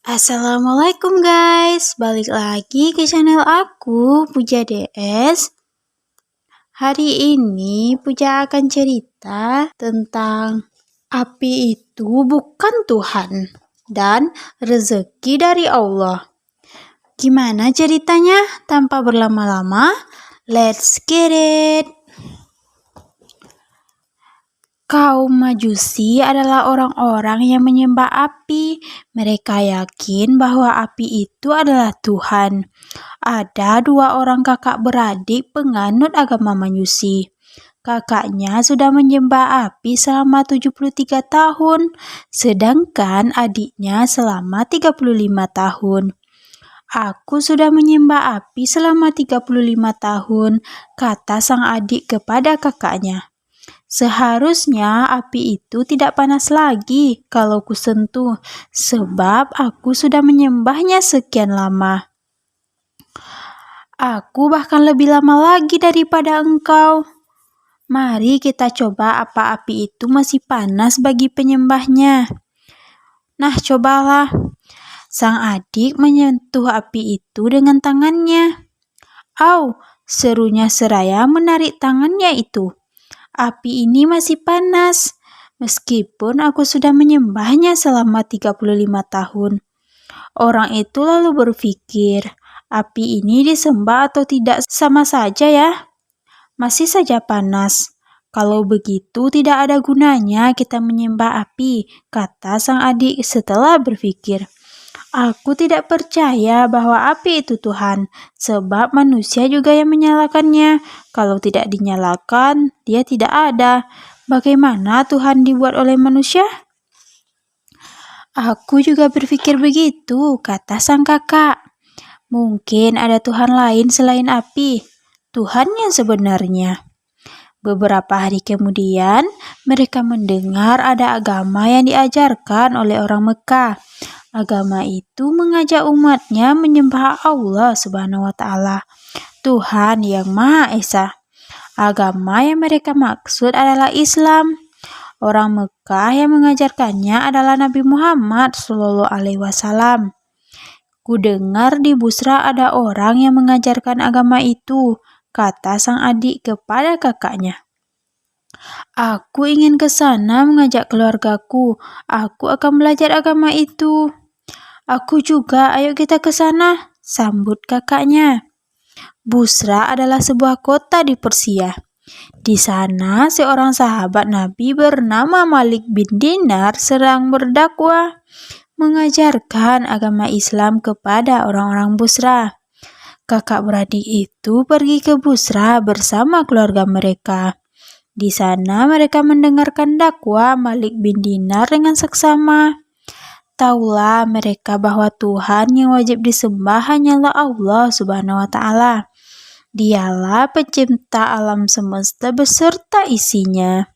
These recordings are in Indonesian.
Assalamualaikum guys, balik lagi ke channel aku, Puja DS. Hari ini Puja akan cerita tentang api itu bukan Tuhan dan rezeki dari Allah. Gimana ceritanya? Tanpa berlama-lama, let's get it! Kaum Majusi adalah orang-orang yang menyembah api. Mereka yakin bahwa api itu adalah Tuhan. Ada dua orang kakak beradik penganut agama Majusi. Kakaknya sudah menyembah api selama 73 tahun, sedangkan adiknya selama 35 tahun. Aku sudah menyembah api selama 35 tahun, kata sang adik kepada kakaknya. Seharusnya api itu tidak panas lagi kalau kusentuh, sebab aku sudah menyembahnya sekian lama. Aku bahkan lebih lama lagi daripada engkau. Mari kita coba apa api itu masih panas bagi penyembahnya. Nah, cobalah. Sang adik menyentuh api itu dengan tangannya. Au, serunya seraya menarik tangannya itu. Api ini masih panas, meskipun aku sudah menyembahnya selama 35 tahun. Orang itu lalu berpikir, api ini disembah atau tidak sama saja ya? Masih saja panas. Kalau begitu tidak ada gunanya kita menyembah api, kata sang adik setelah berpikir. Aku tidak percaya bahwa api itu Tuhan, sebab manusia juga yang menyalakannya. Kalau tidak dinyalakan, dia tidak ada. Bagaimana Tuhan dibuat oleh manusia? Aku juga berpikir begitu, kata sang kakak. Mungkin ada Tuhan lain selain api, Tuhan yang sebenarnya. Beberapa hari kemudian, mereka mendengar ada agama yang diajarkan oleh orang Mekah. Agama itu mengajak umatnya menyembah Allah Subhanahu wa Ta'ala, Tuhan yang Maha Esa. Agama yang mereka maksud adalah Islam. Orang Mekah yang mengajarkannya adalah Nabi Muhammad SAW. Kudengar di Busra ada orang yang mengajarkan agama itu, kata sang adik kepada kakaknya. Aku ingin ke sana mengajak keluargaku. Aku akan belajar agama itu. Aku juga, ayo kita ke sana, sambut kakaknya. Busra adalah sebuah kota di Persia. Di sana, seorang sahabat Nabi bernama Malik bin Dinar sedang berdakwah, mengajarkan agama Islam kepada orang-orang Busra. Kakak beradik itu pergi ke Busra bersama keluarga mereka. Di sana mereka mendengarkan dakwah Malik bin Dinar dengan seksama. Taulah mereka bahwa Tuhan yang wajib disembah hanyalah Allah Subhanahu wa Ta'ala. Dialah pencipta alam semesta beserta isinya.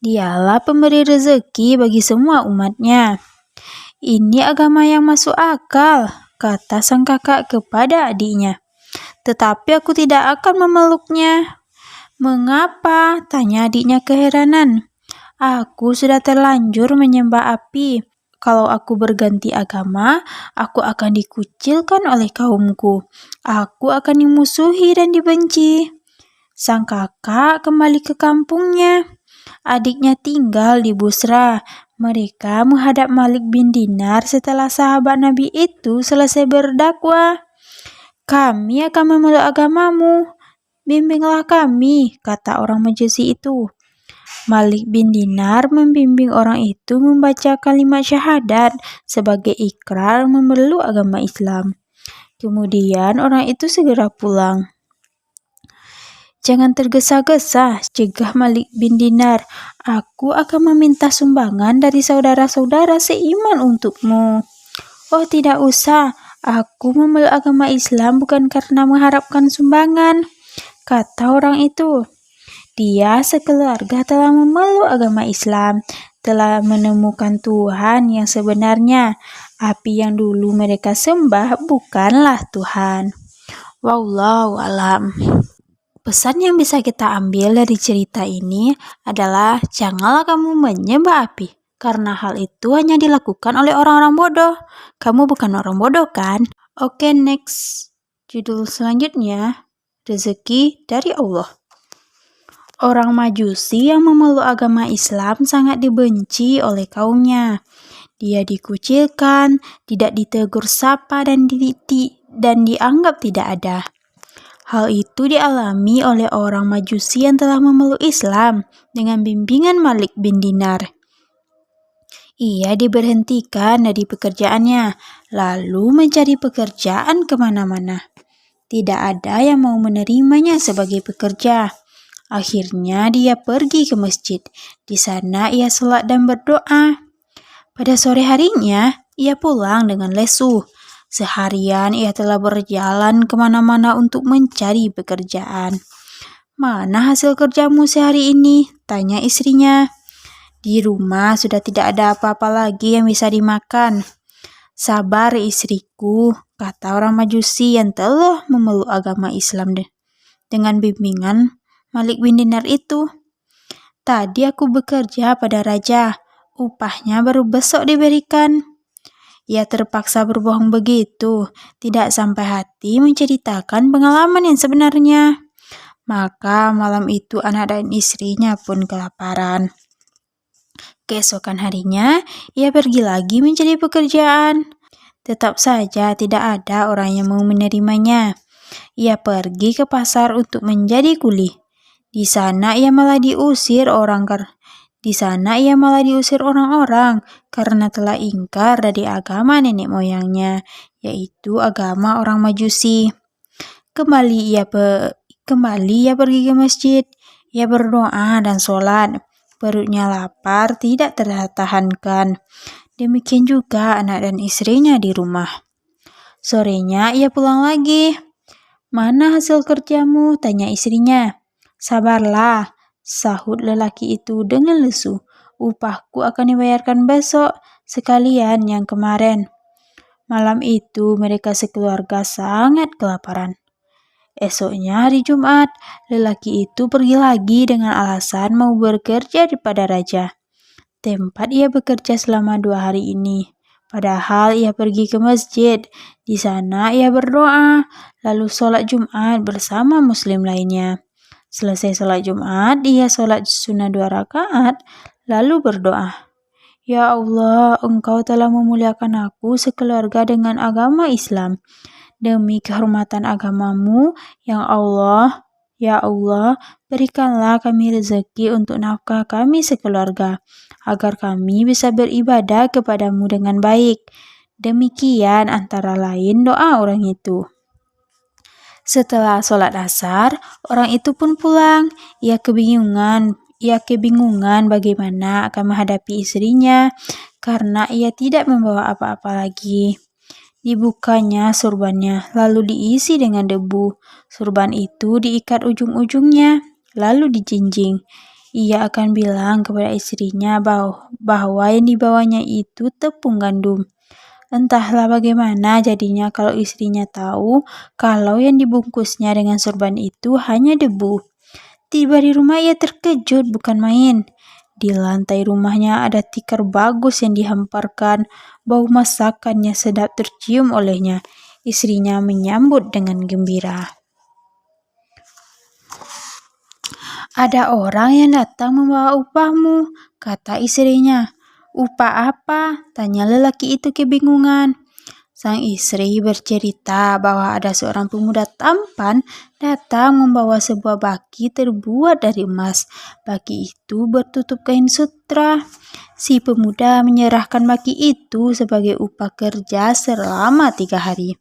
Dialah pemberi rezeki bagi semua umatnya. Ini agama yang masuk akal, kata sang kakak kepada adiknya. Tetapi aku tidak akan memeluknya. Mengapa? Tanya adiknya keheranan. Aku sudah terlanjur menyembah api. Kalau aku berganti agama, aku akan dikucilkan oleh kaumku. Aku akan dimusuhi dan dibenci. Sang kakak kembali ke kampungnya. Adiknya tinggal di Busra. Mereka menghadap Malik bin Dinar setelah sahabat Nabi itu selesai berdakwah. Kami akan memeluk agamamu. Bimbinglah kami, kata orang Majusi itu. Malik bin Dinar membimbing orang itu membaca kalimat syahadat sebagai ikrar memeluk agama Islam. Kemudian orang itu segera pulang. Jangan tergesa-gesa, cegah Malik bin Dinar. Aku akan meminta sumbangan dari saudara-saudara seiman untukmu. Oh, tidak usah. Aku memeluk agama Islam bukan karena mengharapkan sumbangan, kata orang itu. Dia sekeluarga telah memeluk agama Islam, telah menemukan Tuhan yang sebenarnya. Api yang dulu mereka sembah bukanlah Tuhan. Wallahu alam. Pesan yang bisa kita ambil dari cerita ini adalah janganlah kamu menyembah api, Karena hal itu hanya dilakukan oleh orang-orang bodoh. Kamu bukan orang bodoh, kan? Oke, next. Judul selanjutnya, rezeki dari Allah. Orang Majusi yang memeluk agama Islam sangat dibenci oleh kaumnya. Dia dikucilkan, tidak ditegur sapa dan dianggap tidak ada. Hal itu dialami oleh orang Majusi yang telah memeluk Islam dengan bimbingan Malik bin Dinar. Ia diberhentikan dari pekerjaannya, lalu mencari pekerjaan kemana-mana. Tidak ada yang mau menerimanya sebagai pekerja. Akhirnya dia pergi ke masjid. Di sana ia sholat dan berdoa. Pada sore harinya, ia pulang dengan lesu. Seharian ia telah berjalan kemana-mana untuk mencari pekerjaan. Mana hasil kerjamu sehari ini? Tanya istrinya. Di rumah sudah tidak ada apa-apa lagi yang bisa dimakan. Sabar istriku, kata orang Majusi yang telah memeluk agama Islam dengan bimbingan Malik bin Dinar itu. Tadi aku bekerja pada raja. Upahnya baru besok diberikan. Ia terpaksa berbohong begitu, tidak sampai hati menceritakan pengalaman yang sebenarnya. Maka malam itu anak dan istrinya pun kelaparan. Keesokan harinya, ia pergi lagi mencari pekerjaan. Tetap saja tidak ada orang yang mau menerimanya. Ia pergi ke pasar untuk menjadi kuli. Di sana ia malah diusir orang-orang karena telah ingkar dari agama nenek moyangnya, yaitu agama orang Majusi. Kembali ia pergi ke masjid. Ia berdoa dan sholat. Perutnya lapar, tidak tertahankan. Demikian juga anak dan istrinya di rumah. Sorenya ia pulang lagi. Mana hasil kerjamu? Tanya istrinya. Sabarlah, sahut lelaki itu dengan lesu. Upahku akan dibayarkan besok, sekalian yang kemarin. Malam itu mereka sekeluarga sangat kelaparan. Esoknya hari Jumat, lelaki itu pergi lagi dengan alasan mau bekerja pada raja. Tempat ia bekerja selama 2 hari ini. Padahal ia pergi ke masjid. Di sana ia berdoa, lalu sholat Jumat bersama muslim lainnya. Selesai sholat Jumat, ia sholat sunnah 2 rakaat, lalu berdoa. Ya Allah, Engkau telah memuliakan aku sekeluarga dengan agama Islam. Demi kehormatan agamamu, ya Allah, berikanlah kami rezeki untuk nafkah kami sekeluarga, agar kami bisa beribadah kepadamu dengan baik. Demikian antara lain doa orang itu. Setelah sholat asar, orang itu pun pulang. Ia kebingungan bagaimana akan menghadapi istrinya karena ia tidak membawa apa-apa lagi. Dibukanya surbannya, lalu diisi dengan debu. Surban itu diikat ujung-ujungnya, lalu dijinjing. Ia akan bilang kepada istrinya bahwa yang dibawanya itu tepung gandum. Entahlah bagaimana jadinya kalau istrinya tahu kalau yang dibungkusnya dengan sorban itu hanya debu. Tiba di rumah ia terkejut bukan main. Di lantai rumahnya ada tikar bagus yang dihamparkan. Bau masakannya sedap tercium olehnya. Istrinya menyambut dengan gembira. Ada orang yang datang membawa upahmu, kata istrinya. Upah apa? Tanya lelaki itu kebingungan. Sang istri bercerita bahwa ada seorang pemuda tampan datang membawa sebuah baki terbuat dari emas. Baki itu bertutup kain sutra. Si pemuda menyerahkan baki itu sebagai upah kerja selama 3 hari.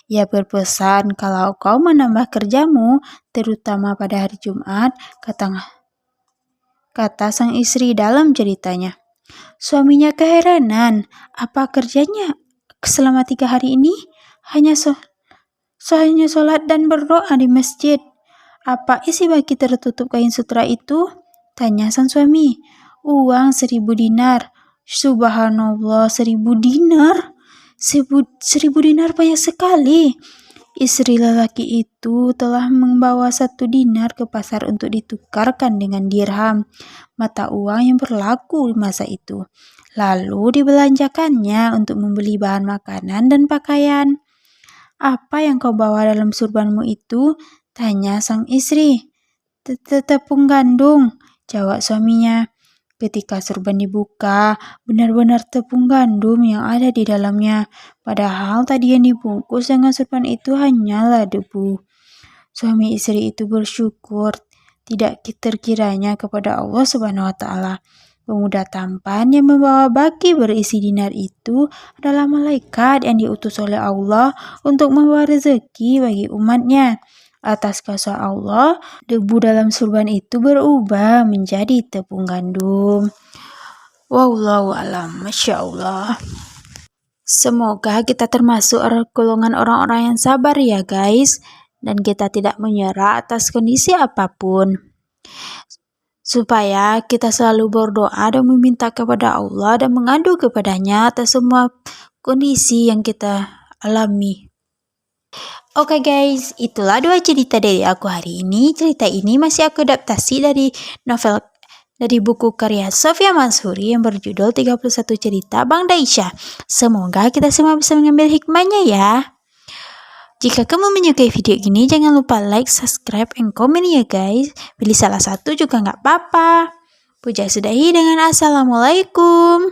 Ia berpesan kalau kau menambah kerjamu, terutama pada hari Jumat, kata sang istri dalam ceritanya. Suaminya keheranan, apa kerjanya selama 3 hari ini? Hanya sholat dan berdoa di masjid. Apa isi baki tertutup kain sutra itu? Tanya sang suami. Uang 1.000 dinar. Subhanallah, 1.000 dinar. 1.000 dinar banyak sekali. Istri lelaki itu telah membawa 1 dinar ke pasar untuk ditukarkan dengan dirham, mata uang yang berlaku di masa itu. Lalu dibelanjakannya untuk membeli bahan makanan dan pakaian. "Apa yang kau bawa dalam surbanmu itu?" tanya sang istri. Tepung gandum," jawab suaminya. Ketika surban dibuka, benar-benar tepung gandum yang ada di dalamnya. Padahal tadi yang dibungkus dengan surban itu hanyalah debu. Suami istri itu bersyukur tidak terkiranya kepada Allah Subhanahu wa Ta'ala. Pemuda tampan yang membawa baki berisi dinar itu adalah malaikat yang diutus oleh Allah untuk membawa rezeki bagi umatnya. Atas kuasa Allah, debu dalam surban itu berubah menjadi tepung gandum. Wallahu alam, Masya Allah. Semoga kita termasuk golongan orang-orang yang sabar ya guys, dan kita tidak menyerah atas kondisi apapun. Supaya kita selalu berdoa dan meminta kepada Allah dan mengadu kepadanya atas semua kondisi yang kita alami. Oke guys, itulah 2 cerita dari aku hari ini. Cerita ini masih aku adaptasi dari buku karya Sofia Mansuri yang berjudul 31 Cerita Bang Daisha. Semoga kita semua bisa mengambil hikmahnya ya. Jika kamu menyukai video ini, jangan lupa like, subscribe, and komen ya guys. Pilih salah satu juga nggak apa-apa. Puja sudahi dengan Assalamualaikum.